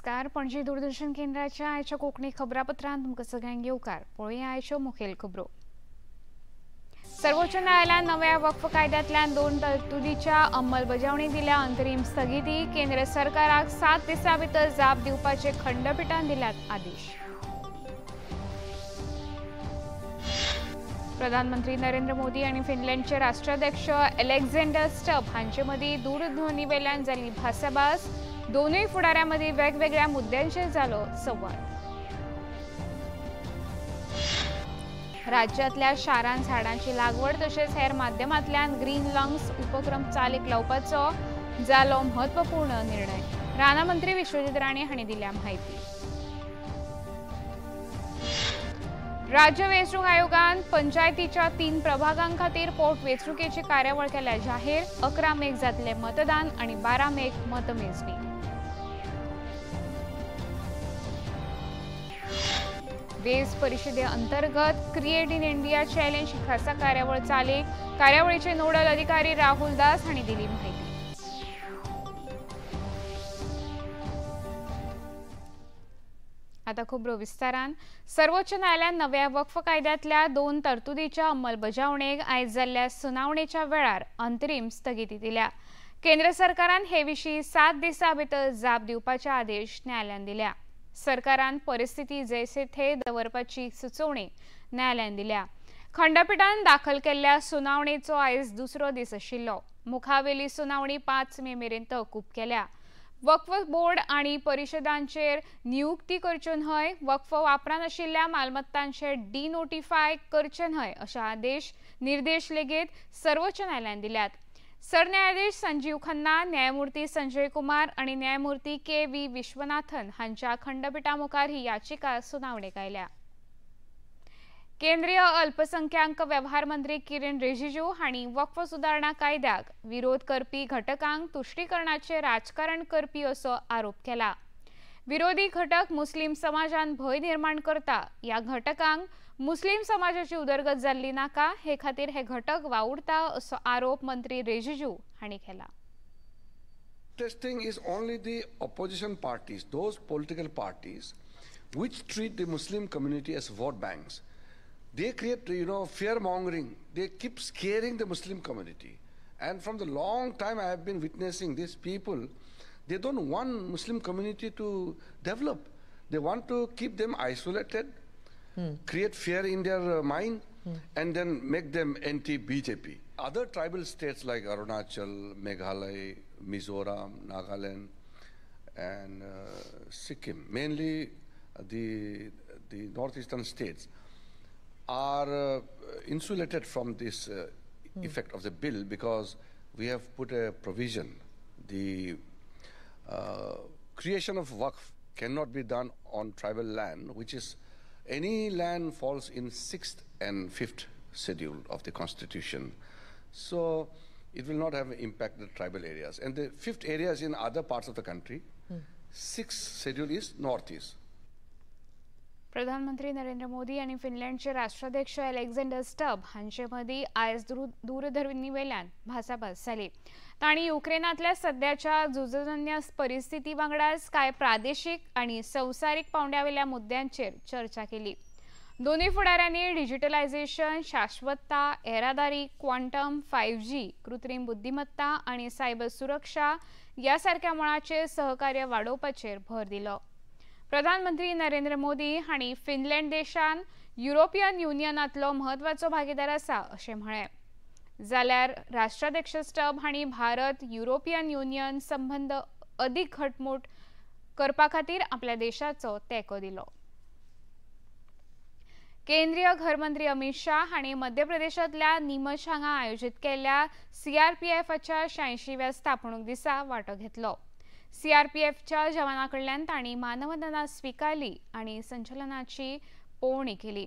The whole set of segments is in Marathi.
नमस्कार. पणजी दूरदर्शन केंद्राच्या आयच्या कोंकणी खबरापत्रांत तुमकां सगळ्यांक येवकार. पळोवया आयच्यो मुखेल खबरो. सर्वोच्च न्यायालयान नव्या वक्फ कायद्यांतल्यान 2 तरतुदीच्या अंमलबजावणी दिल्या अंतरीम स्थगिती. केंद्र सरकाराक 7 दिसां भितर जाप दिवपाचे खंडपीठान दिल्यात आदेश. प्रधानमंत्री नरेंद्र मोदी आणि फिनलँडचे राष्ट्राध्यक्ष अलेक्झांडर स्टब हांचे मदीं दूरध्वनी वेल्यान जाली भासाभास. दोनूय फुडाऱ्यांमदीं वेगवेगळ्या मुद्द्यांचेर जालो संवाद. राज्यांतल्या शारांत झाडांची लागवड तशेंच हेर माध्यमांतल्यान ग्रीन लंग्स उपक्रम चालीक लावपाचो जालो म्हत्वपूर्ण निर्णय. रानामंत्री विश्वजीत राणे हांणी दिल्या म्हायती. राज्य वेंचणूक आयोगान पंचायतीच्या 3 प्रभागां खातीर पोट वेंचणुकेची कार्यावळ केल्या जाहीर. 11 मेक जातले मतदान आणि 12 मेक मतमेजणी. वेस परिषदे अंतर्गत क्रिएट इन इंडिया चॅलेंज ही खासा कार्यावळ चाली. कार्यावळीचे नोडल अधिकारी राहुल दास हांणी दिली माहिती. आता खबरो विस्तारान. सर्वोच्च न्यायालयान नव्या वक्फ कायद्यांतल्या 2 तरतुदीच्या अंमलबजावणेक आयज जाल्ल्या सुनावणेच्या वेळार अंतरीम स्थगिती दिल्या. केंद्र सरकारान हे विशीं 7 दिसां भितर जाप दिवपाचे आदेश न्यायालयान दिल्या. सरकारान परिस्थिती जैसे थे दवरपाची सुचोवणी न्यायालयान दिल्या. खंडपीठान दाखल केल्ल्या सुनावणेचो आयज दुसरो दीस आशिल्लो. मुखावेली सुनावणी 5 मे मेरेन तहकूब केल्या. वक्फ बोर्ड आणि परिशदांचेर नियुक्ती करच्यो न्हय, वक्फ वापरान आशिल्ल्या मालमत्तांचे डिनोटिफाय करचे न्हय अशे निर्देश लेगीत सर्वोच्च न्यायालयान दिल्यात. सरन्यायाधीश संजीव खन्ना, न्यायमूर्ती संजय कुमार आणि न्यायमूर्ती के.व्ही. विश्वनाथन हांच्या खंडपीठा मुखार ही याचिका सुनावणेक आयल्या. केंद्रीय अल्पसंख्याक वेव्हार मंत्री किरण रिजिजू हांणी वक्फ सुदारणा कायद्याक विरोध करपी घटकांक तुष्टीकरणाचे राजकारण करपी असो आरोप केला. विरोधी घटक मुस्लिम समाजान भय निर्माण करता. ह्या घटकांक मुस्लिम समाजाची उदरगत जाल्ली नाका हे खातीर हे घटक वावुरता असो आरोप मंत्री रिजिजू हांणी केला. Interesting is only the opposition parties, those political parties which treat the Muslim community as vote banks. They create, fear mongering. They keep scaring the Muslim community. And from the long time I have been witnessing these people, they don't want Muslim community to develop. They want to keep them isolated, create fear in their mind, and then make them anti-BJP. Other tribal states like Arunachal, Meghalaya, Mizoram, Nagaland, and Sikkim, mainly the northeastern states, are insulated from this effect of the bill because we have put a provision. The creation of waqf cannot be done on tribal land, which is any land falls in 6th and 5th schedule of the constitution. So it will not have impact the tribal areas. And the 5th area is in other parts of the country. 6th schedule is northeast. प्रधानमंत्री नरेंद्र मोदी आणि फिनलँडचे राष्ट्राध्यक्ष अलेक्झांडर स्टब हांचे मदीं आयज दूरध्वनी वेल्यान भासाभास जाली. तांणी युक्रेनांतल्या सध्याच्या झुजजन्य परिस्थिती वांगडाच कांय प्रादेशीक आणि संवसारीक पांवड्यावेल्या मुद्द्यांचेर चर्चा केली. दोनूय फुडाऱ्यांनी डिजिटलायझेशन, शाश्वतता, येरादारी, क्वांटम, 5G, कृत्रीम बुद्धिमत्ता आणि सायबर सुरक्षा ह्या सारक्या मळांचेर सहकार्य वाडोवपाचेर भर दिलो. प्रधानमंत्री नरेंद्र मोदी हांणी फिनलँड देशान युरोपियन युनियनांतलो म्हत्वाचो भागीदार आसा अशें म्हळें. जाल्यार राष्ट्राध्यक्ष स्टब हांणी भारत युरोपियन युनियन संबंद अदीक घटमूट करपा खातीर आपल्या देशाचो तेंको दिलो. केंद्रीय घरमंत्री अमित शाह हांणी मध्य प्रदेशांतल्या नीमच हांगा आयोजीत केल्ल्या CRPFच्या 86व्या स्थापणूक दिसा वांटो घेतलो. CRPFच्या जवानांकडल्यान तांणी मानवंदना स्वीकारली आणि संचलनाची पळोवणी केली.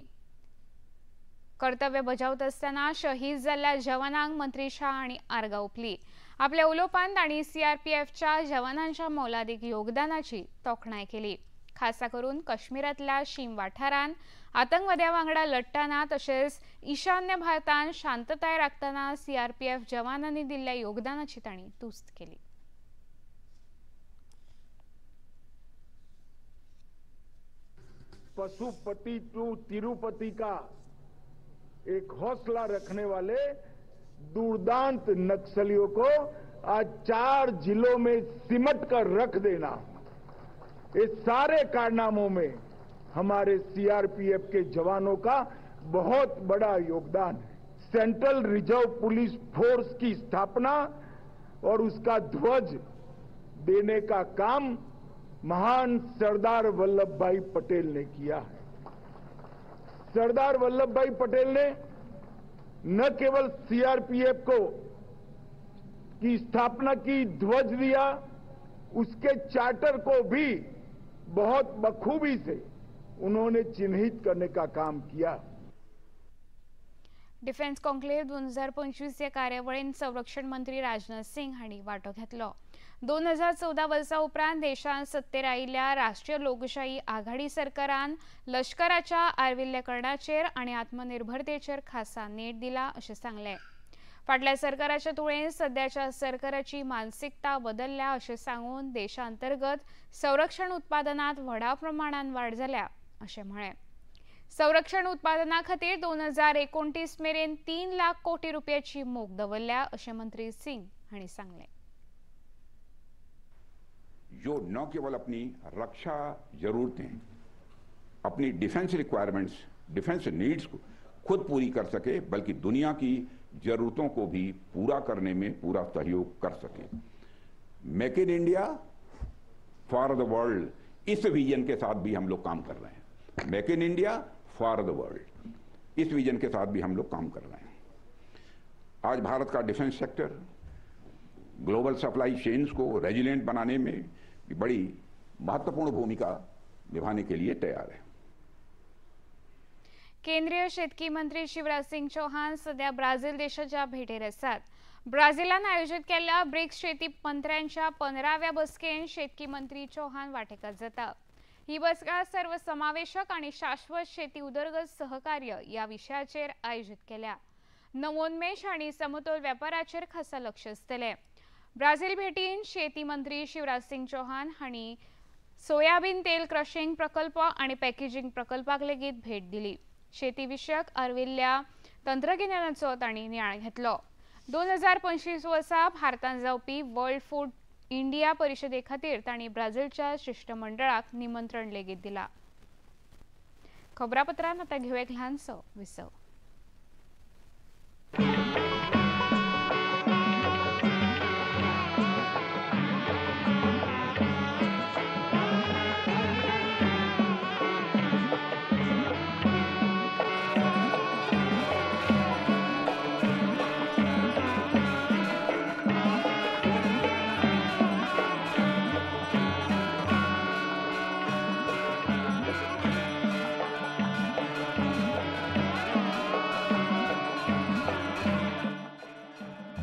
कर्तव्य बजावत आसतना शहीद जाल्ल्या जवानांक मंत्री शाह हांणी आर्गां ओंपली. आपल्या उलोवपांत तांणी CRPFच्या जवानांच्या मोलादीक योगदानाची तोखणाय केली. खासा करून काश्मीरांतल्या शीम वाठारांत आतंकवाद्यां वांगडा लढटाना तशेंच ईशान्य भारतांत शांतताय राखतना CRPF जवानांनी दिल्ल्या योगदानाची तांणी तुस्त केली. पशुपति टू तिरुपति का एक हौसला रखने वाले दुर्दांत नक्सलियों को आज 4 जिलों में सिमट कर रख देना, इस सारे कारनामों में हमारे सीआरपीएफ के जवानों का बहुत बड़ा योगदान है। सेंट्रल रिजर्व पुलिस फोर्स की स्थापना और उसका ध्वज देने का काम महान सरदार वल्लभ भाई पटेल ने किया है। सरदार वल्लभ भाई पटेल ने न केवल सीआरपीएफ को की स्थापना की, ध्वज दिया, उसके चार्टर को भी बहुत बखूबी से उन्होंने चिन्हित करने का काम किया। डिफेन्स कॉन्क्लेव्ह 2025 या कार्यावळीत संरक्षण मंत्री राजनाथ सिंग हांणी वांटो घेतलो। 2014 वर्सा उपरांत देशांत सत्तेर आयिल्ल्या राष्ट्रीय लोकशाही आघाडी सरकारान लष्कराच्या आर्विल्लेकरणाचेर आनी आत्मनिर्भरतेचेर खासा नेट दिला अशें सांगलें। फाटल्या सरकाराच्या तुळेन सध्याच्या सरकाराची मानसिकता बदलल्या अशें सांगून देशांतर्गत संरक्षण उत्पादनात व्हडा प्रमाणात वाड जाल्या अशें म्हळें। संरक्षण उत्पादना खातीर 2029 मेरेन 3 लाख कोटी रुपयाची मोख दवरल्या अशें मंत्री सिंग हांणी सांगलें। जो न केवल अपनी रक्षा जरूरतें, अपनी डिफेंस रिक्वायरमेंट्स, डिफेंस नीड्स को खुद पूरी कर सके, बल्कि दुनिया की जरूरतों को भी पूरा करने में पूरा सहयोग कर सके। Make in India for the world, इस विजन के साथ भी हम लोग काम कर रहे हैं। Make in India for the world, इस विजन के साथ भी हम लोग काम कर रहे हैं। आज भारत का defence sector global supply chains को रेजिलिएंट बनाने में भी बड़ी महत्वपूर्ण भूमिका निभाने के लिए तैयार है। केंद्रीय शेतकी मंत्री शिवराज सिंग चौहान सध्या ब्राझील देशाच्या भेटेर आसात। ब्राझीलान आयोजित केल्ल्या ब्रिक्स शेती मंत्र्यांच्या 15व्या बसकेन शेतकी मंत्री चौहान वांटेकार जाता। ही बसका सर्वसमावेशक आणि शाश्वत शेती उदरगत सहकार्य या विशयाचेर आयोजित केल्या। नवोन्मेष आणि समतोल व्यापाराचेर खासा लक्ष आसतलें। ब्राझील भेटीन शेती मंत्री शिवराज सिंग चौहान हांणी सोयाबीन तेल क्रशिंग प्रकल्प आणि पॅकेजिंग प्रकल्पाक लेगीत भेट दिली। शेती विशयक आर्विल्ल्या तंत्रगिन्यानाचो तांणी नियाळ घेतलो। 2025 वर्सा भारतांत जावपी वर्ल्ड फूड इंडिया परिशदे खातीर तांणी ब्राझीलच्या शिष्टमंडळाक निमंत्रण लेगीत दिला। खबरापत्रांत आतां घेऊ एक ल्हानसो विसव।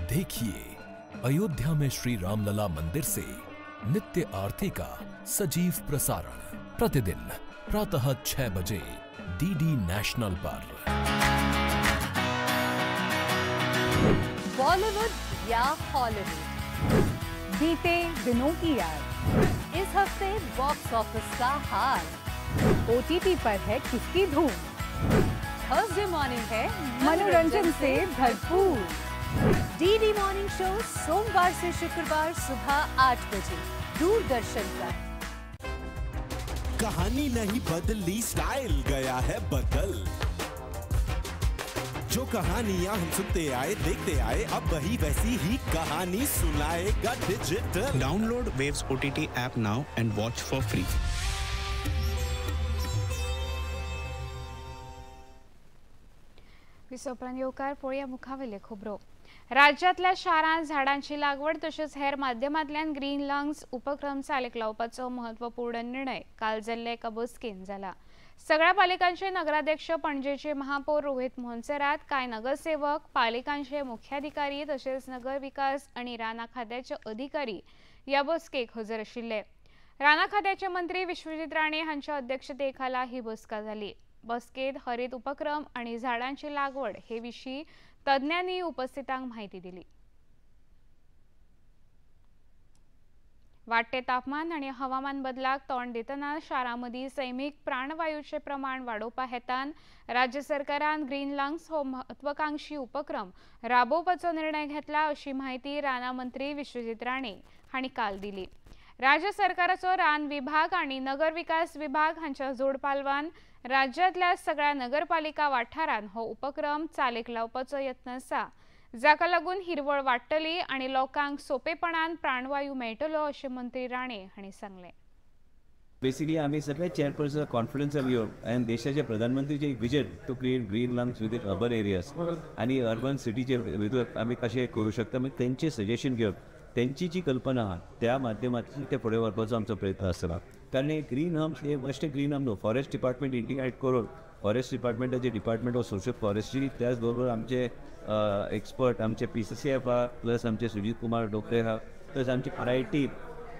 देखिए अयोध्या में श्री रामलला मंदिर से नित्य आरती का सजीव प्रसारण प्रतिदिन प्रातः 6 बजे डीडी नेशनल पर। बॉलीवुड या हॉलीवुड, बीते दिनों की याद, इस हफ्ते बॉक्स ऑफिस का हाल, ओटीटी पर है किसकी धूम, थर्सडे मॉर्निंग है मनोरंजन से भरपूर। डीडी मॉर्निंग शो सोमवार से शुक्रवार सुबह 8 बजे दूरदर्शन पर। कहानी नहीं बदली, स्टाइल गया है बदल। जो कहानियां हम सुनते आए देखते आए, अब वही वैसी ही कहानी सुनाएगा digital. Download Waves OTT app now and watch for free. विसोपरांत येवकार पळोवया मुखावेले खबरो। राज्यातल्या शारांत झाडांची लागवड तशेंच हेर माध्यमांतल्यान ग्रीन लंग्स उपक्रम चालीक लावपाचो महत्वपूर्ण निर्णय काल जाल्ले एका बसकेंत जाला। सगळ्या पालिकांचे नगराध्यक्ष, पणजेचे महापौर रोहित मोहनसरात, कांय नगरसेवक, पालिकांचे मुख्याधिकारी तशेंच नगर विकास आणि राना खात्याचे अधिकारी ह्या बसकेक हजर आशिल्ले। राना खात्याचे मंत्री विश्वजीत राणे हांच्या अध्यक्षतेखाला ही बसका जाली। बसकेत हरित उपक्रम आणि झाडांची लागवड हे विशीं तज्ञांनी उपस्थितांक माहिती दिली। वाडटे तापमान आणि हवामान बदलाक तोंड दितना शारांमदी सैमीक प्राणवायूचे प्रमाण वाडोवपा हेतान राज्य सरकारान ग्रीन लंग्स हो महत्वाकांक्षी उपक्रम राबोवपाचो निर्णय घेतला अशी माहिती राना मंत्री विश्वजीत राणे हांणी काल दिली. राज्य सरकाराचो रान विभाग आणि नगर विकास विभाग हांच्या जोड पालवान राज्यांतल्या सगळ्या नगरपालिका वाठारांत हो उपक्रम चालीक लावपाचो यत्न आसा, जाका लागून हिरवळ वाडटली आणि लोकांक सोपेपणान प्राणवायू मेळटलो अशें मंत्री राणे हांणी सांगलें. बेसिकली आम्ही सगळे चेअरपर्सन कॉन्फिडन्स घेऊन आणि देशाचे प्रधानमंत्रीचे एक vision to create green lungs within urban areas आणि अर्बन सिटीचे भितर आम्ही कशें करूं शकता म्हणजे त्यांचे सजेशन घेऊन त्यांची जी कल्पना आहा त्या माध्यमांतल्यान ते फुडें व्हरपाचो आमचो प्रयत्न आसतलो. कारण हे ग्रीन हम्स हे बेश्टे ग्रीन हम्स न्हू, फॉरेस्ट डिपार्टमेंट इंटिग्रेट करून फॉरेस्ट डिपार्टमेंटाचे डिपार्टमेंट ऑफ सोशल फॉरेस्ट्री त्याच बरोबर आमचे एक्सपर्ट आमचे PCCF आहा प्लस आमचे सुजीत कुमार डोकरे आहा प्लस आमची RIT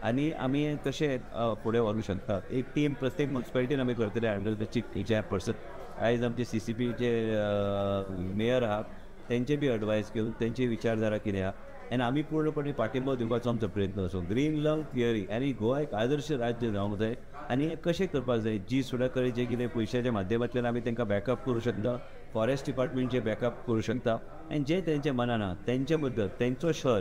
आणि आम्ही कशे फुडें व्हरूंक शकता. एक टीम प्रत्येक म्युनिसिपालिटीन आमी करतले अंडर द चीफ चेअरपर्सन. आयज आमचे CCPचे मेयर आहा त्यांचे बी एडवायस घेवन त्यांची विचारधारा कितें आहा आनी आमी पूर्णपणे पाठिंबो दिवपाचो आमचो प्रयत्न आसो. ग्रीन लंग थियरी आनी गोवा एक आदर्श राज्य जावंक जाय आनी हे कशें करपाक जाय. जी सुडाकडे जे कितें पयशाच्या माध्यमांतल्यान आमी तांकां बॅकअप करूं शकता, फॉरेस्ट डिपार्टमेंटचे बॅकअप करूं शकता आनी जे तेंचे मनान आहा तेंचे बद्दल तेंचो शहर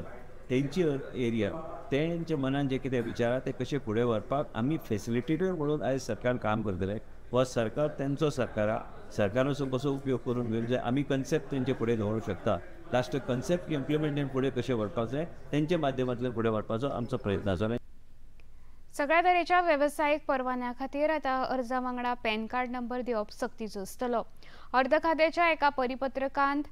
तेंची एरिया तेंचे मनान जे कितें विचार ते कशें फुडें व्हरपाक आमी फॅसिलिटेटर म्हणून आयज सरकार काम करतले. हो सरकार तेंचो सरकार सरकाराचो कसो उपयोग करून घेवन जाय आमी कन्सेप्ट तेंचे फुडें दवरूंक शकता. लास्ट कन्सेप्ट इम्प्लिमेंट फुडें कशें व्हरपाक जाय तेंचे माध्यमांतल्यान फुडें व्हरपाचो आमचो प्रयत्न आसतलो. सगळ्या तरेच्या वेवसायीक परवान्या खातीर आतां अर्जा वांगडा पॅन कार्ड नंबर दिवप सक्तीचो आसतलो. अर्थ खात्याच्या एका परिपत्रकांत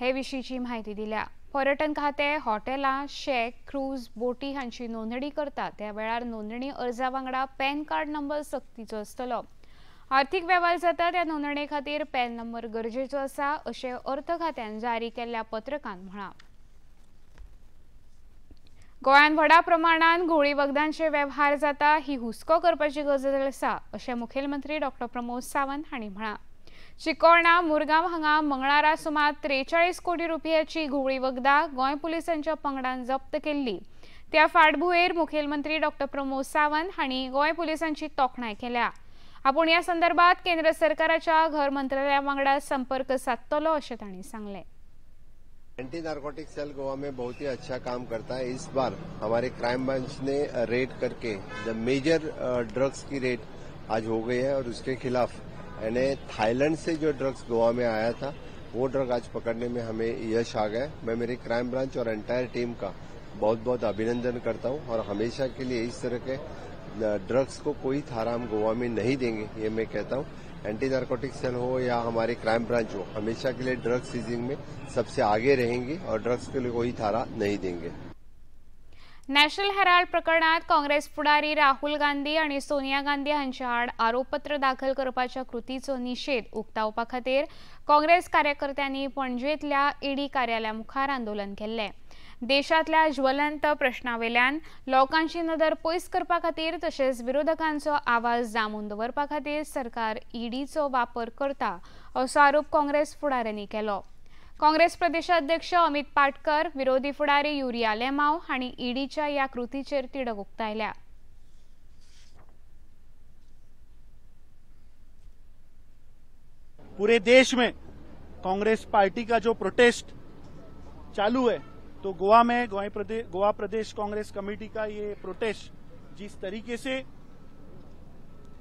हे विशींची म्हायती दिल्या. पर्यटन खातें हॉटेलां, शेक, क्रूज, बोटी हांची नोंदणी करता त्या वेळार नोंदणी अर्जा वांगडा पॅन कार्ड नंबर सक्तीचो आसतलो. आर्थीक वेव्हार जाता त्या नोंदणी खातीर पॅन नंबर गरजेचो आसा अशें अर्थ खात्यान जारी केल्ल्या पत्रकांत म्हळां. गोंयांत व्हडा प्रमाणात घोळी वखदांचे वेव्हार जाता ही हुस्को करपाची गरज आसा अशें मुखेलमंत्री डॉ. प्रमोद सावंत हांणी म्हळां. चिकोळणा मुरगांव हांगा मंगळारा सुमार 43 कोटी रुपयांची घोळी वखदां गोंय पुलिसांच्या पंगडान जप्त केल्ली. त्या फाटभुंयेर मुखेलमंत्री डॉ. प्रमोद सावंत हांणी गोंय पुलिसांची तोखणाय केल्या. आपूण ह्या संदर्भात केंद्र सरकाराच्या घर मंत्रालया वांगडा संपर्क साधतलो अशें तांणी सांगलें. एंटी नार्कोटिक सेल गोवा में बहुत ही अच्छा काम करता है. इस बार हमारे क्राइम ब्रांच ने रेड करके द मेजर ड्रग्स की रेड आज हो गई है और उसके खिलाफ यानी थाईलैंड से जो ड्रग्स गोवा में आया था वो ड्रग आज पकड़ने में हमें यश आ गया. मैं मेरी क्राइम ब्रांच और एंटायर टीम का बहुत बहुत अभिनंदन करता हूं और हमेशा के लिए इस तरह के ड्रग्स को कोई थारा हम गोवा में नहीं देंगे ये मैं कहता हूं. एंटी नार्कोटिक सेल हो या हमारी क्राइम ब्रांच हो हमेशा के लिए ड्रग्स सीजिंग में सबसे आगे रहेंगे और ड्रग्स के लिए कोई थारा नहीं देंगे. नॅशनल हेराल्ड प्रकरणात काँग्रेस फुडारी राहुल गांधी आणि सोनिया गांधी हांच्या आड आरोपपत्र दाखल करपाच्या कृतीचो निषेध उक्तावपा खातीर काँग्रेस कार्यकर्त्यांनी पणजेंतल्या ED कार्यालया मुखार आंदोलन केल्लें. देशांतल्या ज्वलंत प्रश्नांवेल्यान लोकांची नदर पयस करपा खातीर तशेंच विरोधकांचो आवाज जामून दवरपा खातीर सरकार EDचो वापर करता असो आरोप काँग्रेस फुडाऱ्यांनी केलो. काँग्रेस प्रदेशाध्यक्ष अमित पाटकर, विरोधी फुडारी युरिया लेमाव हांणी EDच्या ह्या कृतीचेर तिडक उक्तायल्या. पूरे देश में कांग्रेस पार्टी का जो प्रोटेस्ट चालू है तो गोवा में गोवा प्रदेश कांग्रेस कमेटी का ये प्रोटेस्ट जिस तरीके से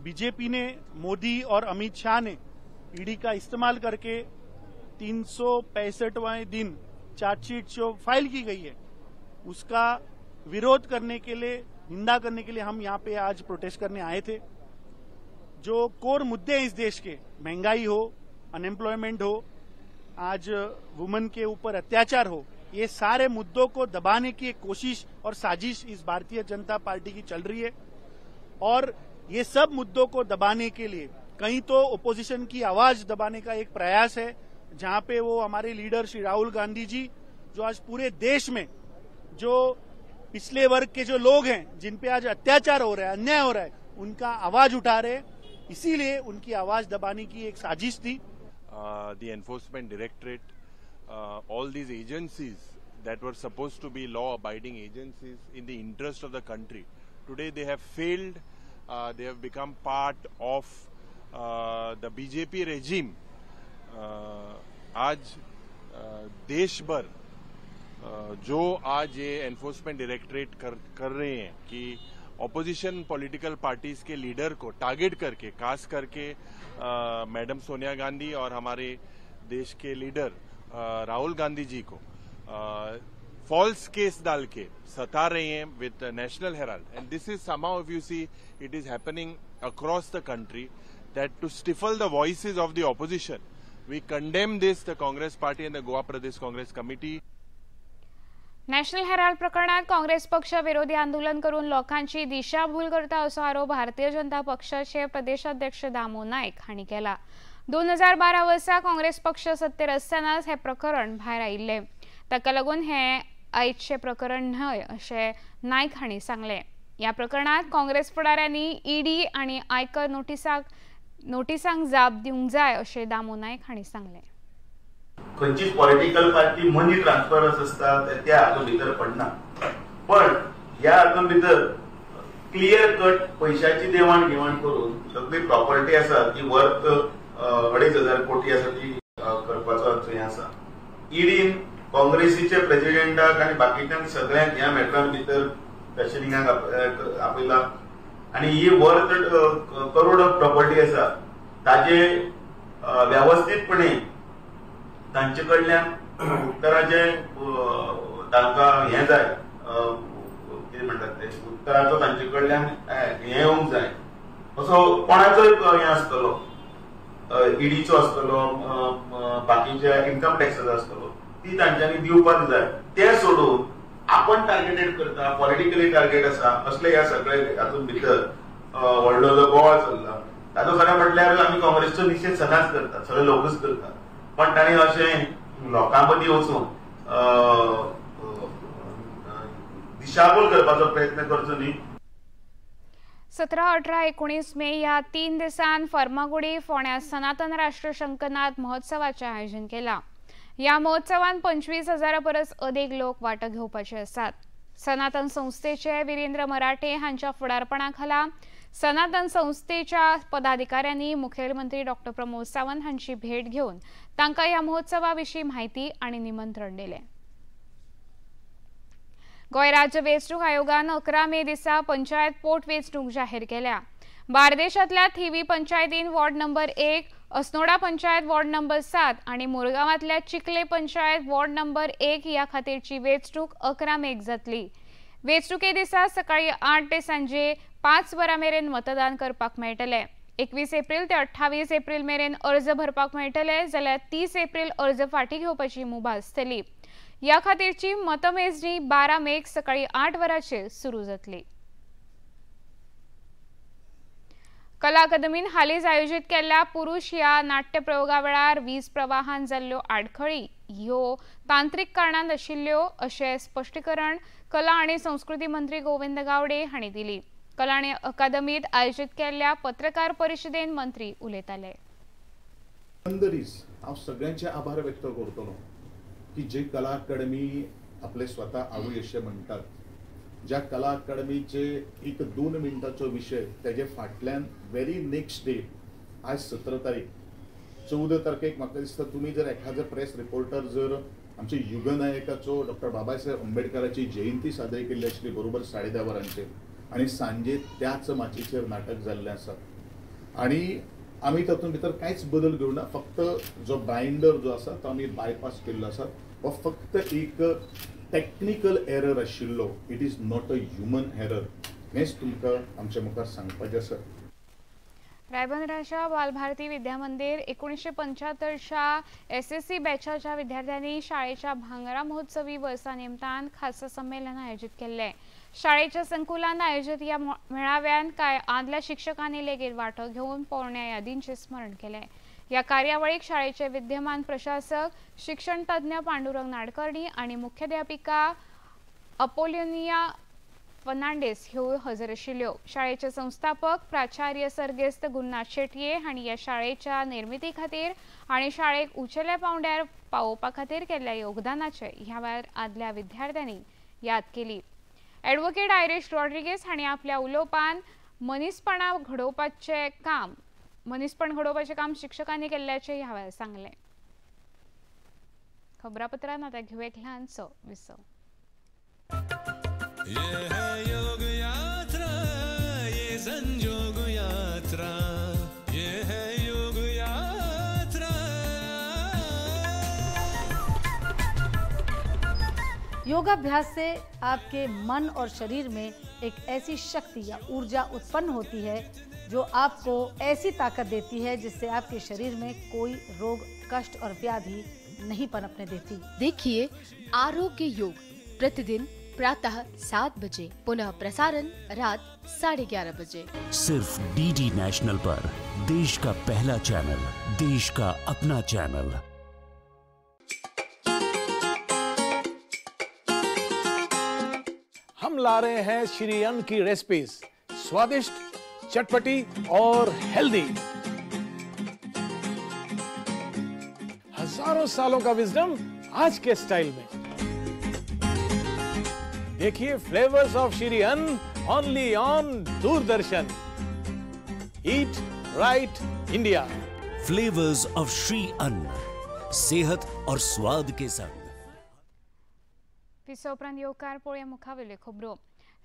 बीजेपी ने मोदी और अमित शाह ने ED का इस्तेमाल करके 365वें दिन चार्जशीट जो फाइल की गई है उसका विरोध करने के लिए, निंदा करने के लिए हम यहाँ पे आज प्रोटेस्ट करने आए थे. जो कोर मुद्दे इस देश के, महंगाई हो, अनएम्प्लॉयमेंट हो, आज वुमेन के ऊपर अत्याचार हो, ये सारे मुद्दों को दबाने की एक कोशिश और साजिश इस भारतीय जनता पार्टी की चल रही है. और ये सब मुद्दों को दबाने के लिए कहीं तो ओपोजिशन की आवाज दबाने का एक प्रयास है, जहां पे वो हमारे लीडर श्री राहुल गांधी जी जो आज पूरे देश में जो पिछले वर्ग के जो लोग हैं जिन पे आज अत्याचार हो रहा है, अन्याय हो रहा है, उनका आवाज उठा रहे, इसीलिए उनकी आवाज दबाने की एक साजिश थी. The enforcement directorate, all these agencies that were supposed to be law-abiding agencies in the interest of the country today they have failed. They have become part of the BJP regime. आज देश भर जो आज ये एनफोर्समेंट डायरेक्टरेट कर रहे हैं कि ऑपोजिशन पॉलिटिकल पार्टीज के लीडर को टारगेट करके, खास करके मैडम सोनिया गांधी और हमारे देश के लीडर राहुल गांधी जी को फॉल्स केस डाल के सता रहे हैं with National Herald. And this is somehow, if you see, it is happening across the country, that to stifle the voices of the opposition. We condemn this, the Congress Party and the Goa Pradesh Congress Committee. National Herald प्रकरणात काँग्रेस पक्ष विरोधी आंदोलन करून लोकांची दिशाभूल करता असो आरोप भारतीय जनता पक्षाचे प्रदेशाध्यक्ष दामो नायक हांणी केला. 2012 वर्सा काँग्रेस पक्ष सत्तेर आसतनाच हे प्रकरण भायर आयिल्ले. ताका लागून हे आयचे प्रकरण न्हय अशें नायक हांणी सांगले. या प्रकरणात काँग्रेस फुडाऱ्यांनी ईडी आनी आयकर नोटिसांक जाप दिवंक जाय अशें दामो नायक हांणी सांगले. खंयचीच पॉलिटिकल पार्टी मनी ट्रान्सफरन्स आसता त्या हातूंत भितर पडना, पण ह्या हातूंत भितर क्लियर कट पैशाची देवाण घेवाण करून सगळी प्रॉपर्टी आसा ती वर्थ 2,500 कोटी आसा ती करपाचो हें आसा. ईडीन काँग्रेसीचे प्रेसिडेंटाक आनी बाकीच्यांक सगळ्यांक ह्या मॅटरान भितर क्वेश्चनिंगाक आपयला आणि ही वर्थ करोड ऑफ प्रॉपर्टी आसा ताजे व्यवस्थितपणे तांचे कडल्यान उत्तराचे तांकां हें जाय, कितें म्हणटात ते उत्तराचो तांचे कडल्यान हें येवंक जाय असो कोणाचोय हें आसतलो, ईडीचो आसतलो, बाकीच्या इन्कम टॅक्साचो आसतलो, ती तांच्यांनी दिवपाक जाय. ते सोडून आपण टार्गेटेड करता, पॉलिटिकली टार्गेट आसा असले ह्या सगळे हातूंत भितर व्हडलो जो गोवा चल्ला ताचो खरें म्हटल्यार आमी काँग्रेसचो निशेध सदांच करतात, सगळे लोकूच करतात, पण ताणें अशें लोकां मदीं वचून दिशाभूल करपाचो प्रयत्न करचो न्ही. 17, 18, 19 मे ह्या 3 दिसांत फर्मागुडी फोंड्यां सनातन राष्ट्र शंखनाद महोत्सवाचें आयोजन केलां. या महोत्सवात 25,000 परस अधिक लोक वांटो घेवपाचे आसात. सनातन संस्थेचे वीरेंद्र मराठे हांच्या फुडारपणाखाला सनातन संस्थेच्या पदाधिकाऱ्यांनी मुखेलमंत्री डॉ. प्रमोद सावंत हांची भेट घेऊन तांकां ह्या महोत्सवाविशीं माहिती आनी निमंत्रण दिलें. गोंय राज्य वेंचणूक आयोगान 11 मे दिसा पंचायत पोट वेंचणूक जाहीर केल्या. बार्देशांतल्या थिवी पंचायतीन ward number 1, Assonora panchayat ward number 7 आणि मुरगांवांतल्या चिखले पंचायत वॉर्ड नंबर 1 ह्या खातीरची वेंचणूक 11 मेक जातली. वेंचणुके दिसा सकाळी 8 ते सांजे 5 वरां मेरेन मतदान करपाक मेळटले. 21 एप्रिल ते 28 एप्रिल मेरेन अर्ज भरपाक मेळटले, जाल्यार 30 एप्रिल अर्ज फाटीं घेवपाची मुभा आसतली. ह्या खातीरची मतमेजणी 12 मेक सकाळी 8 वरांचेर सुरू जातली. कला अकादमीन हालींच आयोजीत केल्ल्या पुरुष ह्या नाट्य प्रयोगा वेळार वीज प्रवाहान जाल्ल्यो आडखळी ह्यो तांत्रीक कारणान आशिल्ल्यो अशें स्पश्टीकरण कला आनी संस्कृती मंत्री गोविंद गावडे हांणी दिली. कला आनी अकादमीत आयोजीत केल्ल्या पत्रकार परिशदेंत मंत्री उलयताले. हांव सगळ्यांचे आभार व्यक्त करतलो की जे कला अकादमी आपले स्वता आवय अशें म्हणटात, ज्या कला अकादमीचे एक 2 मिनटाचो विषय तेजे फाटल्यान व्हेरी नेक्स्ट डे आज 17 तारीख 14 तारखेक म्हाका दिसता तुमी जर एखादो प्रेस रिपोर्टर जर आमचे युगनायकाचो डॉ. बाबासाहेब आंबेडकराची जयंती साजरी केल्ली आशिल्ली बरोबर 10:30 वरांचेर आनी सांजे त्याच माचयेचेर नाटक जाल्लें आसा आनी आमी तातूंत भितर कांयच बदल घेवना. फक्त जो बायंडर जो आसा तो आमी बायपास केल्लो आसा. हो फक्त एक टेक्निकल एरर आशिल्लो, it is not a human error. हेच तुमकां आमच्या मुखार सांगपाचें आसा. रायबंदराच्या बालभारती विद्यामंदिर 1975च्या SSC बॅचाच्या विद्यार्थ्यांनी शाळेच्या भांगरा महोत्सवी वर्सा निमतान खासा संमेलन आयोजित केले. शाळेच्या संकुलात आयोजित या मेळाव्यात कांय आदल्या शिक्षकांनी लेगीत वांटो घेवन पोरण्या यादींचे स्मरण केले. या कार्यावळीक शाळेचे विद्यमान प्रशासक, शिक्षण तज्ञ पांडुरंग नाडकर्णी आणि मुख्याध्यापिका अपोलिनिया फर्नांडीस ह्यो हजर आशिल्ल्यो. शाळेचे संस्थापक प्राचार्य सर्गेस्त गुरुनाथ शेटये हांणी ह्या शाळेच्या निर्मिती खातीर आनी शाळेक उंचेल्या पांवड्यार पावोवपा खातीर केल्ल्या योगदानाचे ह्या वेळार आदल्या विद्यार्थ्यांनी याद केली. ॲडव्होकेट आयरिश रॉड्रिगेज हांणी आपल्या उलोवपान मनीसपण घडोवपाचें काम शिक्षकांनी केल्ल्याचें ह्या वेळार सांगलें. खबरापत्रांत आतां घेवया एक ल्हानसो विसव. योगाभ्यास से आपके मन और शरीर में एक ऐसी शक्ति या ऊर्जा उत्पन्न होती है जो आपको ऐसी ताकत देती है जिससे आपके शरीर में कोई रोग, कष्ट और व्याधि नहीं पनपने देती. देखिए आरोग्य योग प्रतिदिन प्रातः 7 बजे, पुनः प्रसारण रात 11:30 बजे. सिर्फ डीडी नेशनल पर, देश का पहला चैनल, देश का अपना चैनल. हम ला रहे हैं श्री अन्न की रेसिपीज, स्वादिष्ट, चटपटी और हेल्दी. हजारों सालों का विजडम आज के स्टाइल में. देखिए फ्लेवर्स ऑफ श्री अन्न only on Doordarshan. Eat right India. Flavours of Shri अन्न, सेहत और स्वाद के संग. विसव उपरांत येवकार पळोवया मुखावेल्यो खबरो.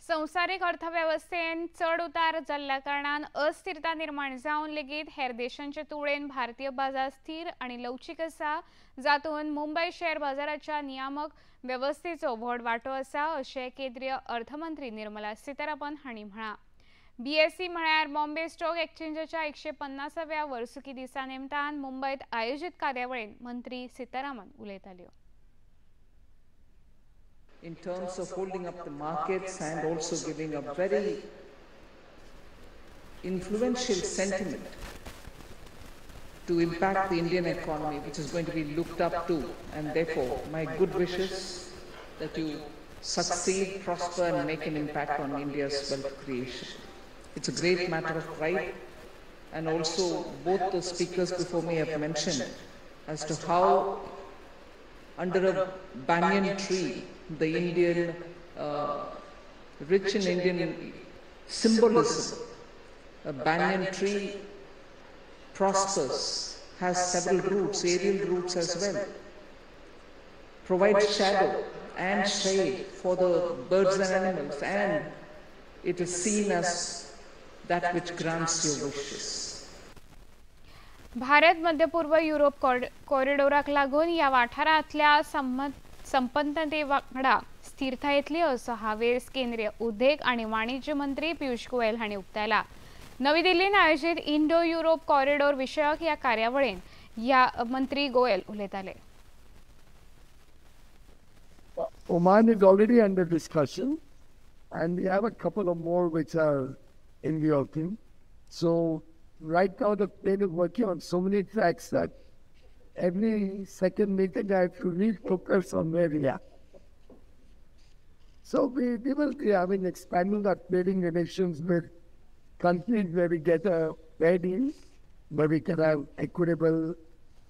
संवसारीक अर्थवेवस्थेन चढ उतार जाल्ल्या कारणान अस्थिरता निर्माण जावन लेगीत हेर देशांचे तुळेन भारतीय बाजार स्थिर आणि लवचीक आसा, जातून मुंबय शेअर बाजाराच्या नियामक वेवस्थेचो व्हड वांटो आसा, अशें केंद्रीय अर्थमंत्री निर्मला सीतारामन हांणी म्हळां. BSE म्हळ्यार बॉम्बे स्टॉक एक्सचेंजाच्या 150व्या वर्सुकी दिसा निमतान मुंबयत आयोजीत कार्यावळीन मंत्री Sitharaman उलयताल्यो. In terms of holding up the markets and also giving a very influential sentiment to impact the Indian economy, which is going to be looked up to, and therefore my good wishes that you succeed, prosper and make an impact on India's wealth creation. It's a great matter of pride, and also both the speakers before me have mentioned as to how under a banyan tree, the Indian, rich in Indian symbolism, a banyan tree prospers, has several roots, aerial roots as well, provides shadow and shade for the birds and animals, and it is seen as that which grants your wishes. Bharat मध्य पूर्व युरोप कॉरिडोराक लागून ह्या वाठारांतल्या संपन्नते वांगडा स्थिरता येतली असो हावेस केंद्रीय उद्देग आणि वाणिज्य मंत्री पियुष गोयल हांणी उक्तायला. नवी दिल्लीन आयोजित इंडो युरोप कॉरिडोर विशयक ह्या कार्यावळीन ह्या मंत्री गोयल उलयताले. Oman is already under discussion, and we have a couple of more which are in the offing. So right now the plane is working on so many tracks that every second meeting I have to refocus on where we are. So we will be having expanding our trading relations with countries where we get a fair deal, where we can have equitable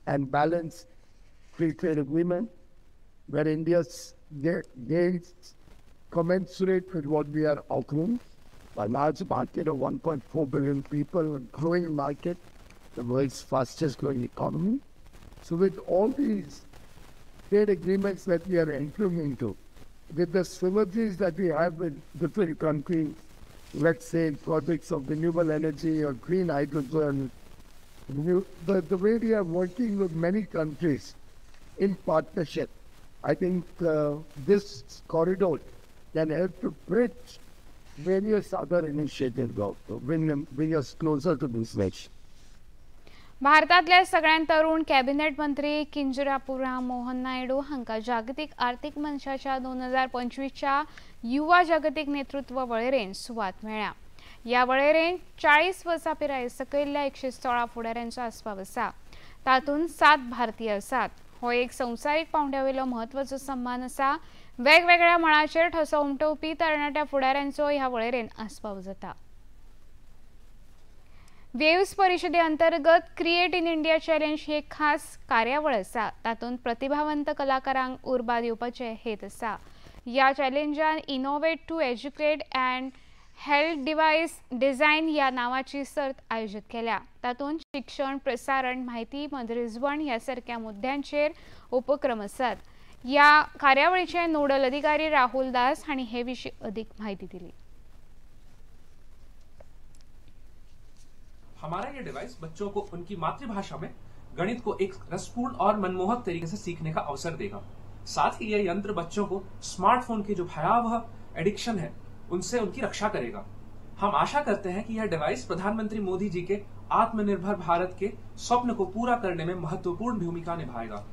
and balanced free trade agreement, where India's gains commensurate with what we are offering. A large market of 1.4 billion people, a growing market, the world's fastest growing economy. So with all these trade agreements that we are entering into, with the synergies that we have with different countries, let's say projects of renewable energy or green hydrogen, the way we are working with many countries in partnership, I think this corridor can help to bridge various other initiatives also, bring us closer to this nation. भारतातले सगळ्यात तरुण कॅबिनेट मंत्री किंजरापू राम मोहन नायडू हांका जागतिक आर्थिक मंचाच्या 2025च्या युवा जागतिक नेतृत्व वळेरेन सुवात मेळ्ळ्या. ह्या वळेरेन 40 वर्सां पिराये सकयल्ल्या 116 फुडाऱ्यांचो आस्पाव आसा. तातूंत 7 भारतीय आसात. हो एक संवसारीक पांवड्यावेलो म्हत्वाचो सन्मान आसा. वेगवेगळ्या मळाचेर ठसो उमटोवपी तरणाट्या फुडाऱ्यांचो ह्या वळेरेन आस्पाव जाता. वेव्स परिशदे अंतर्गत क्रिएट इन इंडिया चॅलेंज ही एक खास कार्यावळ आसा. तातूंत प्रतिभावंत कलाकारांक उर्बा दिवपाचे हेत आसा. या चॅलेंजान innovate to educate and health device design या नावाची सर्त आयोजित केल्या। तातूंत शिक्षण, प्रसारण, माहिती मनरिजवण यासारख्या मुद्द्यांचेर उपक्रम आसात। या कार्यावळीचे नोडल अधिकारी राहुल दास हांणी हे विशीं अधिक माहिती दिली। हमारा ये डिवाइस बच्चों को उनकी मातृभाषा में गणित को एक रसपूर्ण और मनमोहक तरीके से सीखने का अवसर देगा। साथ ही ये यंत्र बच्चों को स्मार्टफोन के जो भयावह एडिक्शन है उनसे उनकी रक्षा करेगा। हम आशा करते हैं कि यह डिवाइस प्रधानमंत्री मोदी जी के आत्मनिर्भर भारत के स्वप्न को पूरा करने में महत्वपूर्ण भूमिका निभाएगा।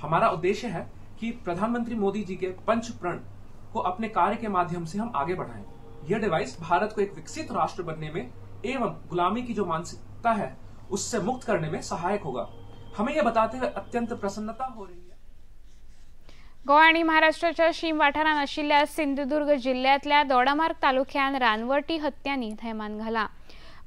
हमारा उद्देश्य है कि प्रधानमंत्री मोदी जी के पंच प्रण को अपने कार्य के माध्यम से हम आगे बढ़ाएं। यह डिवाइस भारत को एक विकसित राष्ट्र बनने में एवं गुलामी की जो मानसिकता है उससे मुक्त करने में सहायक होगा। हमें यह बताते हुए अत्यंत प्रसन्नता हो रही है। गोवा आणि महाराष्ट्राच्या शीम वाठारांत आशिल्ल्या सिंधुदुर्ग जिल्ह्यातल्या दोडामार्ग तालुक्यात रानवटी हत्यांनी थैमान घाला।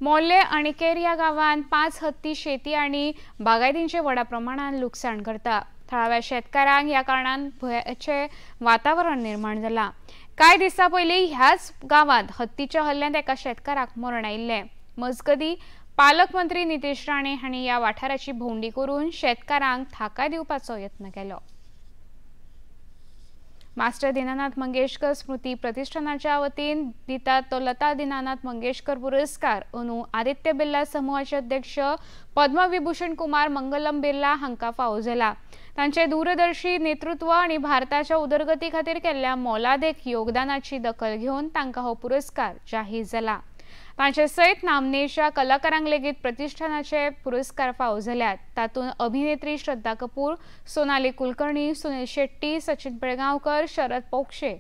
मोल्ले आणि केर या गावांत 5 हत्ती शेती आणि बागायतींचे व्हडा प्रमाणात लुकसाण करता। थळाव्या शेतकारांक या कारणान भयाचे वातावरण निर्माण जाला। कांय दिसा पयलीं ह्याच गावांत हत्तीच्या हल्ल्यात एका शेतकाराक मरण आयिल्लें। मजगतीं पालकमंत्री नितेश राणे हांणी या वाठाराची भोंवडी करून शेतकारांक थाकाय दिवपाचो यत्न केलो। मास्टर दीनानाथ मंगेशकर स्मृती प्रतिष्ठानाच्या वतीन दितात तो लता दीनानाथ मंगेशकर पुरस्कार अंदू आदित्य बिर्ला समूहाचे अध्यक्ष पद्मविभूषण कुमार मंगलम बिर्ला हांकां फावो जाला। तांचे दूरदर्शी नेतृत्व आणि भारताच्या उदरगती खातीर केल्ल्या मोलादीक योगदानाची दखल घेवन तांकां हो पुरस्कार जाहीर जाला। तांचे सयत नामनेच्या कलाकारांक लेगीत प्रतिष्ठानाचे पुरस्कार फावो जाल्यात। तातूंत अभिनेत्री श्रद्धा कपूर, सोनाली कुलकर्णी, सुनील शेट्टी, सचिन पिळगांवकर, शरद पोक्षे,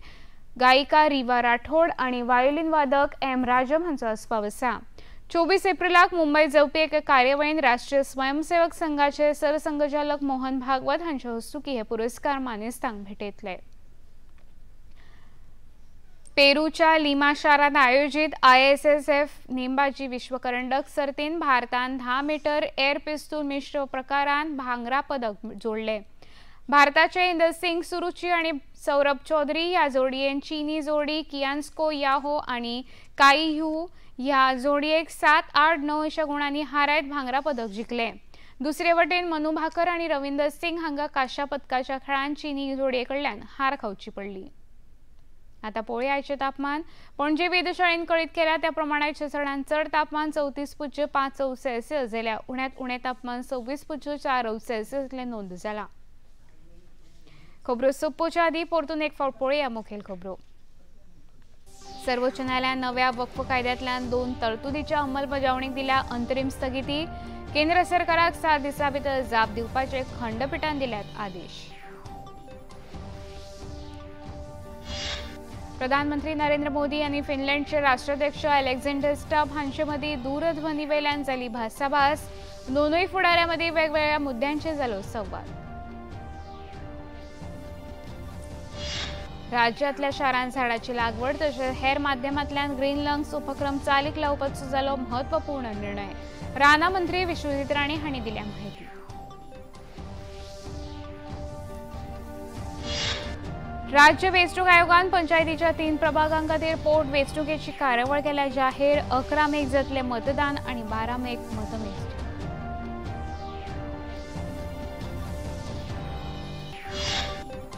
गायिका रीवा राठोड आणि वायोलिन वादक एम राजम हांचो आस्पाव आसा। 24 एप्रिलाक मुंबईत जावपी एका कार्यावळीन राष्ट्रीय स्वयंसेवक संघाचे सरसंघचालक मोहन भागवत हांचे हस्तुकी हे पुरस्कार मानेस्तांक भेटयतले। पेरूच्या लिमा शारात आयोजित ISSF नेमबाजी विश्वकरंडक सर्तीन भारतान 10 मीटर एअर पिस्तूल मिश्र प्रकारान भांगरा पदक जोडले। भारताचे इंदर सिंग सुरुची आणि सौरभ चौधरी या जोडयेन चीनी जोडी कियांस्को याहो आणि काई ह्यू ह्या जोडयेक 7, 8, 9 अशा गुणांनी हारायत भांगरा पदक जिखले। दुसरे वटेन मनु भाकर आणि रविंदर सिंग हांका काश्या पदकाच्या खेळान चीनी जोडयेकडल्यान हार खावची पडली। आता पळोवया आयचे तापमान। पणजे वेधशाळेन कळीत केल्या त्या प्रमाण आयचे चडांत चड तापमान 34.5 सेल्सियस जाल्यार उण्यांत उणें तापमान 26.4 सेल्सियसले नोंद जाला। खबरो सोंपोवच्या आदीं परतून एक फावट पळोवया मुखेल खबरो। सर्वोच्च न्यायालयान नव्या वक्फ कायद्यांतल्यान 2 तरतुदीच्या अंमलबजावणीक दिल्या अंतरीम स्थगिती। केंद्र सरकाराक 7 दिसां भितर जाप दिवपाचे खंडपीठान दिल्यात आदेश। प्रधानमंत्री नरेंद्र मोदी यांनी फिनलंडचे राष्ट्राध्यक्ष अलेक्झांडर स्टब हांचे मदीं दूरध्वनी वेल्यान जाली भासाभास। दोनूय फुडाऱ्यां वेगवेगळ्या मुद्द्यांचेर जालो संवाद। राज्यांतल्या शारांत झाडाची लागवड तशेंच हेर माध्यमांतल्यान ग्रीन लंग्स उपक्रम चालीक लावपाचो जालो म्हत्वपूर्ण निर्णय। राना मंत्री विश्वजीत राणे हांणी दिल्या माहिती। राज्य वेंचणूक आयोगान पंचायतीच्या 3 प्रभागां खातीर पोट वेंचणुकेची कार्यावळ केल्या जाहीर। 11 मेक जातले मतदान आणि 12 मेक मतमेजणी।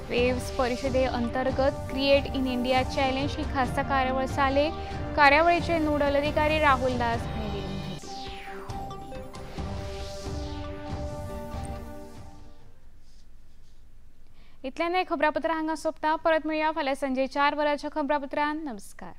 वेव्स परिषदे अंतर्गत क्रिएट इन इंडिया चॅलेंज ही खासा कार्यावळ जाली। कार्यावळीचे नोडल अधिकारी राहुल दास हांणी दिली माहिती। इतल्यान एक खबरापत्र हांगा सोंपता। परत मेळुया फाल्यां संजे 4 वरांच्या खबरापत्रांत। नमस्कार।